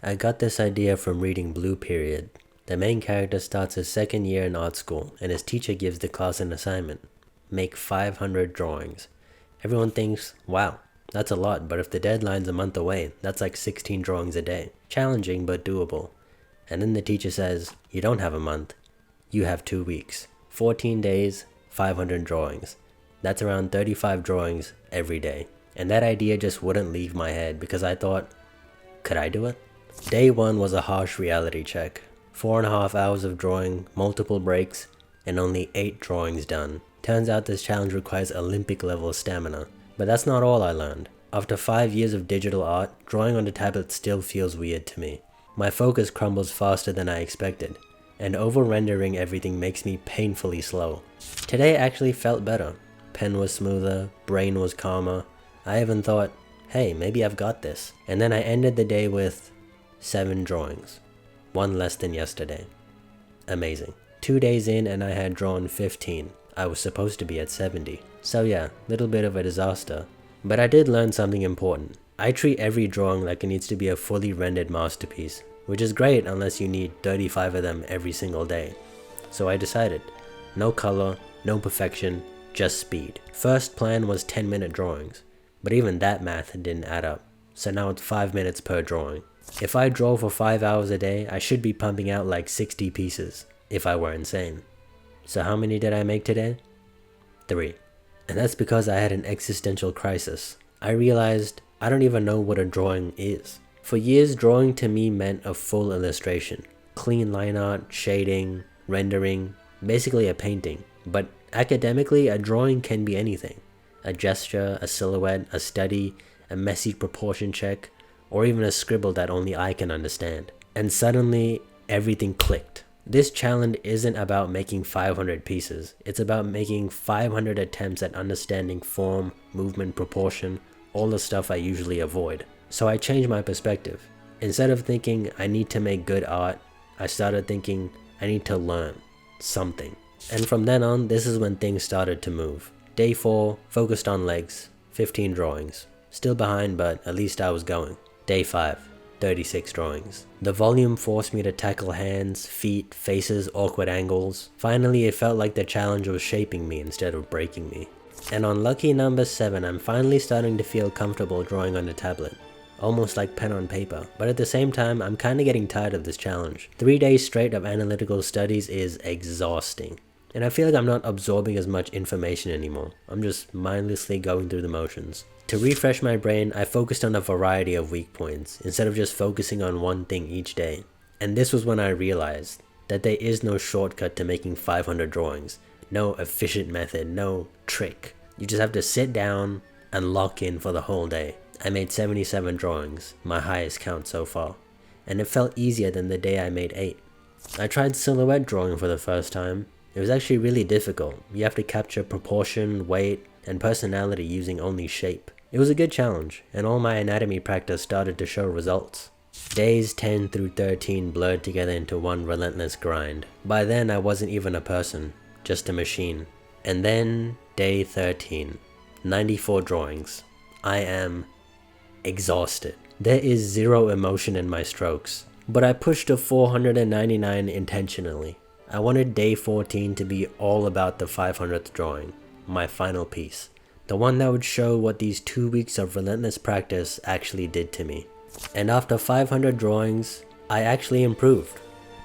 I got this idea from reading Blue Period. The main character starts his second year in art school, and his teacher gives the class an assignment: make 500 drawings. Everyone thinks, wow, that's a lot, but if the deadline's a month away, that's like 16 drawings a day. Challenging, but doable. And then the teacher says, you don't have a month, you have 2 weeks. 14 days, 500 drawings. That's around 35 drawings every day. And that idea just wouldn't leave my head because I thought, could I do it? Day 1 was a harsh reality check. 4.5 hours of drawing, multiple breaks, and only 8 drawings done. Turns out this challenge requires Olympic level stamina. But that's not all I learned. After 5 years of digital art, drawing on the tablet still feels weird to me. My focus crumbles faster than I expected, and over-rendering everything makes me painfully slow. Today actually felt better. Pen was smoother, brain was calmer. I even thought, hey, maybe I've got this. And then I ended the day with 7 drawings. 1 less than yesterday. Amazing. 2 days in and I had drawn 15. I was supposed to be at 70. So yeah, little bit of a disaster. But I did learn something important. I treat every drawing like it needs to be a fully rendered masterpiece, which is great unless you need 35 of them every single day. So I decided, no color, no perfection, just speed. First plan was 10-minute drawings, but even that math didn't add up. So now it's 5 minutes per drawing. If I draw for 5 hours a day, I should be pumping out like 60 pieces, if I were insane. So how many did I make today? 3. And that's because I had an existential crisis. I realized I don't even know what a drawing is. For years, drawing to me meant a full illustration. Clean line art, shading, rendering, basically a painting. But academically, a drawing can be anything. A gesture, a silhouette, a study, a messy proportion check, or even a scribble that only I can understand. And suddenly, everything clicked. This challenge isn't about making 500 pieces. It's about making 500 attempts at understanding form, movement, proportion, all the stuff I usually avoid. So I changed my perspective. Instead of thinking I need to make good art, I started thinking I need to learn something. And from then on, this is when things started to move. Day 4, focused on legs, 15 drawings. Still behind, but at least I was going. Day 5, 36 drawings. The volume forced me to tackle hands, feet, faces, awkward angles. Finally, it felt like the challenge was shaping me instead of breaking me. And on lucky number 7, I'm finally starting to feel comfortable drawing on the tablet. Almost like pen on paper. But at the same time, I'm kinda getting tired of this challenge. 3 days straight of analytical studies is exhausting. And I feel like I'm not absorbing as much information anymore. I'm just mindlessly going through the motions. To refresh my brain, I focused on a variety of weak points, instead of just focusing on one thing each day. And this was when I realized that there is no shortcut to making 500 drawings. No efficient method, no trick. You just have to sit down and lock in for the whole day. I made 77 drawings, my highest count so far. And it felt easier than the day I made 8. I tried silhouette drawing for the first time. It was actually really difficult. You have to capture proportion, weight, and personality using only shape. It was a good challenge, and all my anatomy practice started to show results. Days 10 through 13 blurred together into one relentless grind. By then I wasn't even a person, just a machine. And then day 13, 94 drawings. I am exhausted. There is zero emotion in my strokes, but I pushed to 499 intentionally. I wanted day 14 to be all about the 500th drawing, my final piece. The one that would show what these 2 weeks of relentless practice actually did to me. And after 500 drawings, I actually improved.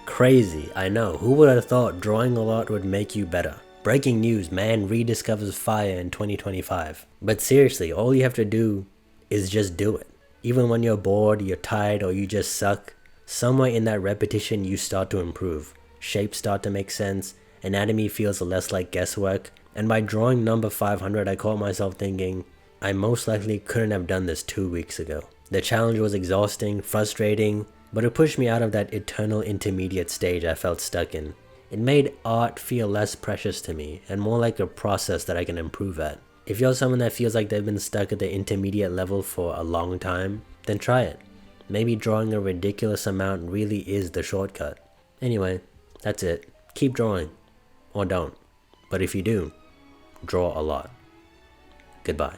Crazy, I know. Who would have thought drawing a lot would make you better? Breaking news, man rediscovers fire in 2025. But seriously, all you have to do is just do it. Even when you're bored, you're tired, or you just suck, somewhere in that repetition you start to improve. Shapes start to make sense, anatomy feels less like guesswork, and by drawing number 500 I caught myself thinking, I most likely couldn't have done this 2 weeks ago. The challenge was exhausting, frustrating, but it pushed me out of that eternal intermediate stage I felt stuck in. It made art feel less precious to me, and more like a process that I can improve at. If you're someone that feels like they've been stuck at the intermediate level for a long time, then try it. Maybe drawing a ridiculous amount really is the shortcut. Anyway, that's it. Keep drawing. Or don't. But if you do, draw a lot. Goodbye.